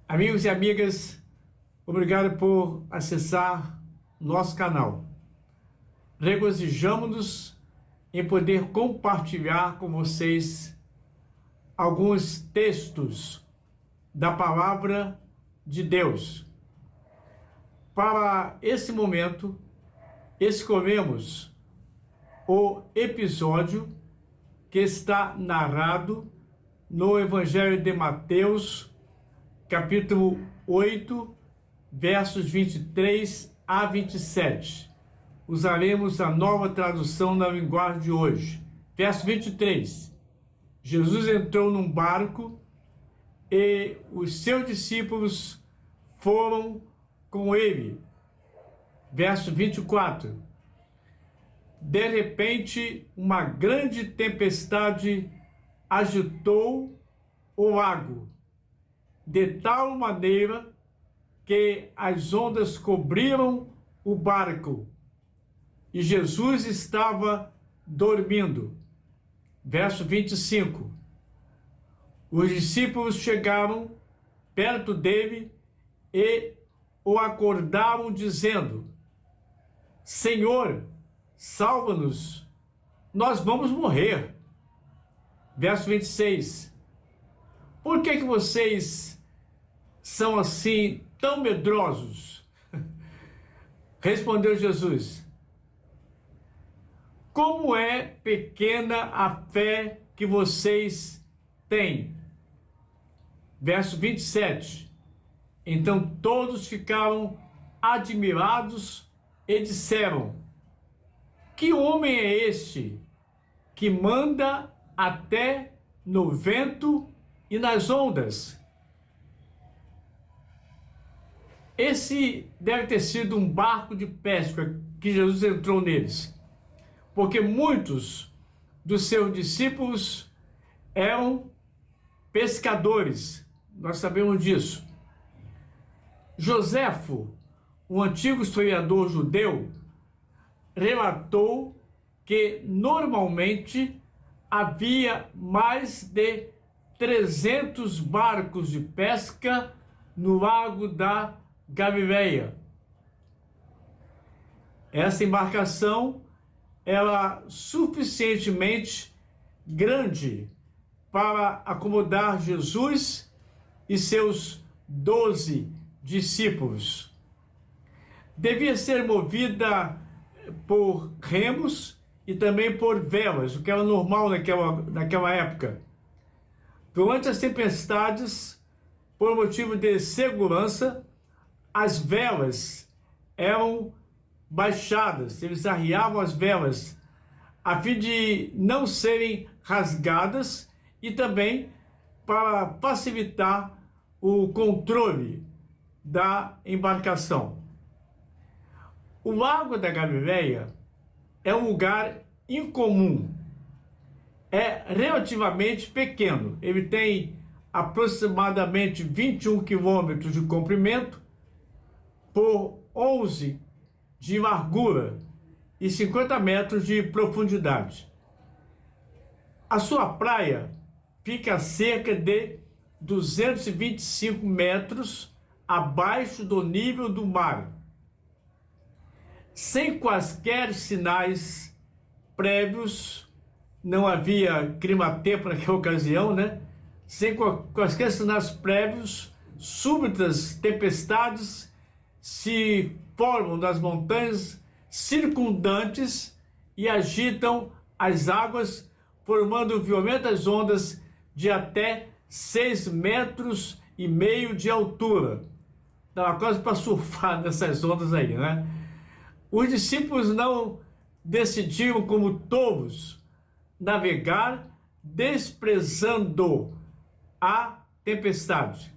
Amigos e amigas, obrigado por acessar nosso canal. Regozijamo-nos em poder compartilhar com vocês alguns textos da Palavra de Deus. Para esse momento, escolhemos o episódio que está narrado no Evangelho de Mateus, capítulo 8, versos 23 a 27. Usaremos a nova tradução na linguagem de hoje. Verso 23. Jesus entrou num barco e os seus discípulos foram com ele. Verso 24. De repente, uma grande tempestade agitou o lago, de tal maneira que as ondas cobriram o barco e Jesus estava dormindo. Verso 25. Os discípulos chegaram perto dele e o acordaram dizendo: Senhor, salva-nos, nós vamos morrer. Verso 26. Por que vocês são assim tão medrosos? Respondeu Jesus: como é pequena a fé que vocês têm. Verso 27. Então todos ficaram admirados e disseram: que homem é este que manda até no vento e nas ondas? Esse deve ter sido um barco de pesca que Jesus entrou neles, porque muitos dos seus discípulos eram pescadores, nós sabemos disso. Joséfo, um antigo historiador judeu, relatou que normalmente havia mais de 300 barcos de pesca no lago da Galileia. Essa embarcação era suficientemente grande para acomodar Jesus e seus 12 discípulos. Devia ser movida por remos e também por velas, o que era normal naquela época. Durante as tempestades, por motivo de segurança, as velas eram baixadas, eles arriavam as velas a fim de não serem rasgadas e também para facilitar o controle da embarcação. O Lago da Galileia é um lugar incomum, é relativamente pequeno, ele tem aproximadamente 21 quilômetros de comprimento por 11 de largura e 50 metros de profundidade. A sua praia fica a cerca de 225 metros abaixo do nível do mar, sem quaisquer sinais prévios. Não havia clima-tempo naquela ocasião, né? Sem quaisquer sinais prévios, súbitas tempestades se formam nas montanhas circundantes e agitam as águas, formando violentas ondas de até 6,5 metros de altura. Dava quase para surfar nessas ondas aí, né? Os discípulos não decidiram, como tolos, navegar desprezando a tempestade.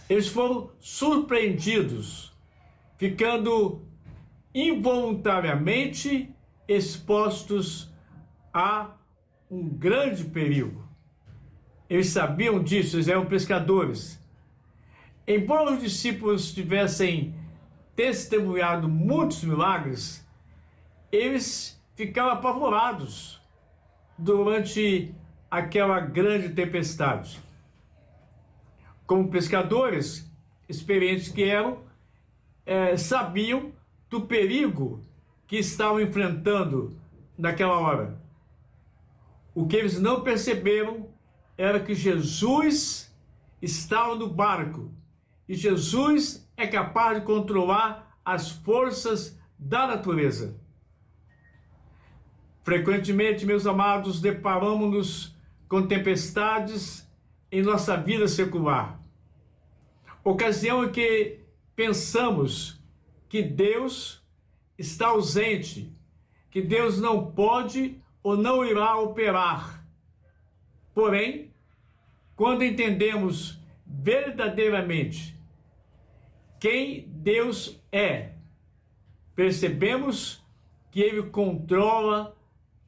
Eles foram surpreendidos, ficando involuntariamente expostos a um grande perigo. Eles sabiam disso, eles eram pescadores. Embora os discípulos tivessem testemunhado muitos milagres, eles ficaram apavorados durante aquela grande tempestade. como pescadores experientes que eram, sabiam do perigo que estavam enfrentando naquela hora. O que eles não perceberam era que Jesus estava no barco e Jesus é capaz de controlar as forças da natureza. Frequentemente, meus amados, deparamos-nos com tempestades em nossa vida secular. Ocasião em que pensamos que Deus está ausente, que Deus não pode ou não irá operar. Porém, quando entendemos verdadeiramente quem Deus é, percebemos que Ele controla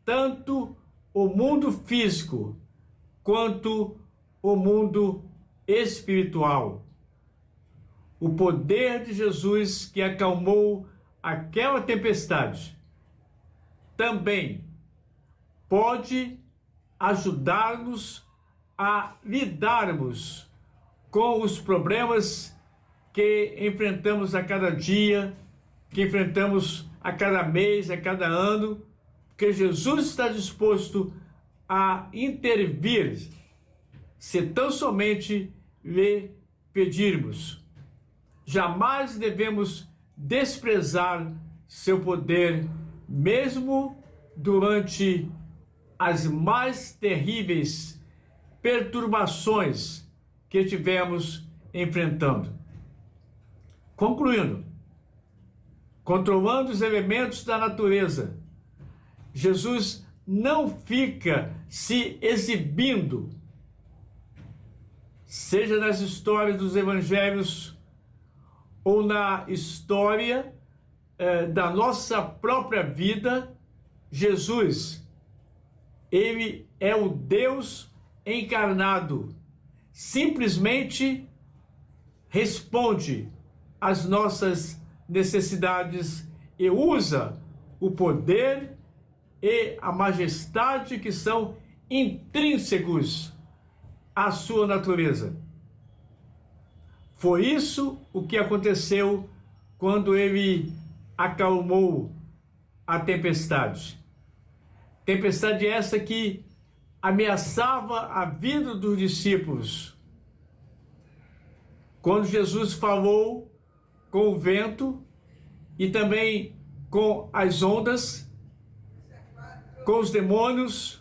tanto o mundo físico quanto o mundo espiritual. O poder de Jesus que acalmou aquela tempestade também pode ajudar-nos a lidarmos com os problemas que enfrentamos a cada dia, que enfrentamos a cada mês, a cada ano, porque Jesus está disposto a intervir se tão somente lhe pedirmos. Jamais devemos desprezar seu poder, mesmo durante as mais terríveis perturbações que tivemos enfrentando. Concluindo, controlando os elementos da natureza, Jesus não fica se exibindo, seja nas histórias dos evangelhos ou na história da nossa própria vida. Jesus, ele é o Deus encarnado, simplesmente responde às nossas necessidades e usa o poder e a majestade que são intrínsecos à sua natureza. Foi isso o que aconteceu quando ele acalmou a tempestade. Tempestade essa que ameaçava a vida dos discípulos. Quando Jesus falou com o vento e também com as ondas, com os demônios,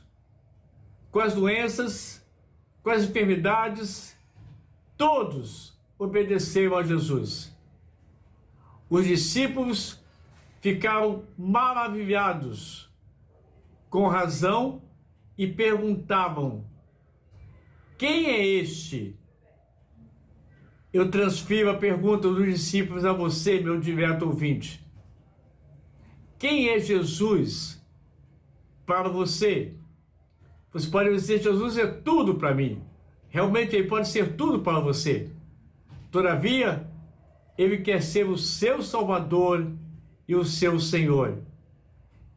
com as doenças, com as enfermidades, todos obedeceram a Jesus. Os discípulos ficaram maravilhados, com razão, e perguntavam: quem é este? Eu transfiro a pergunta dos discípulos a você, meu direto ouvinte. Quem é Jesus para você? Você pode dizer: Jesus é tudo para mim. Realmente ele pode ser tudo para você. Todavia, ele quer ser o seu Salvador e o seu Senhor.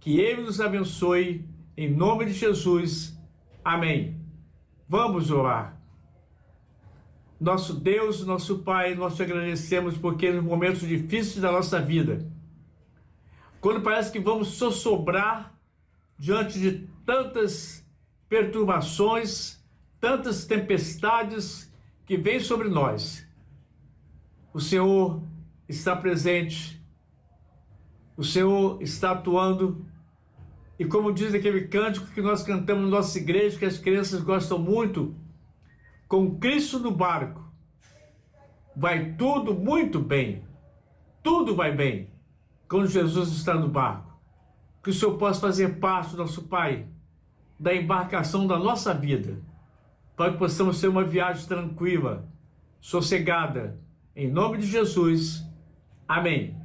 Que ele nos abençoe, em nome de Jesus. Amém. Vamos orar. Nosso Deus, nosso Pai, nós te agradecemos porque nos momentos difíceis da nossa vida, quando parece que vamos sossobrar diante de tantas perturbações, tantas tempestades que vêm sobre nós, o Senhor está presente, o Senhor está atuando, e como diz aquele cântico que nós cantamos na nossa igreja, que as crianças gostam muito, com Cristo no barco, vai tudo muito bem, tudo vai bem, quando Jesus está no barco. Que o Senhor possa fazer parte, nosso Pai, da embarcação da nossa vida, para que possamos ter uma viagem tranquila, sossegada, em nome de Jesus. Amém.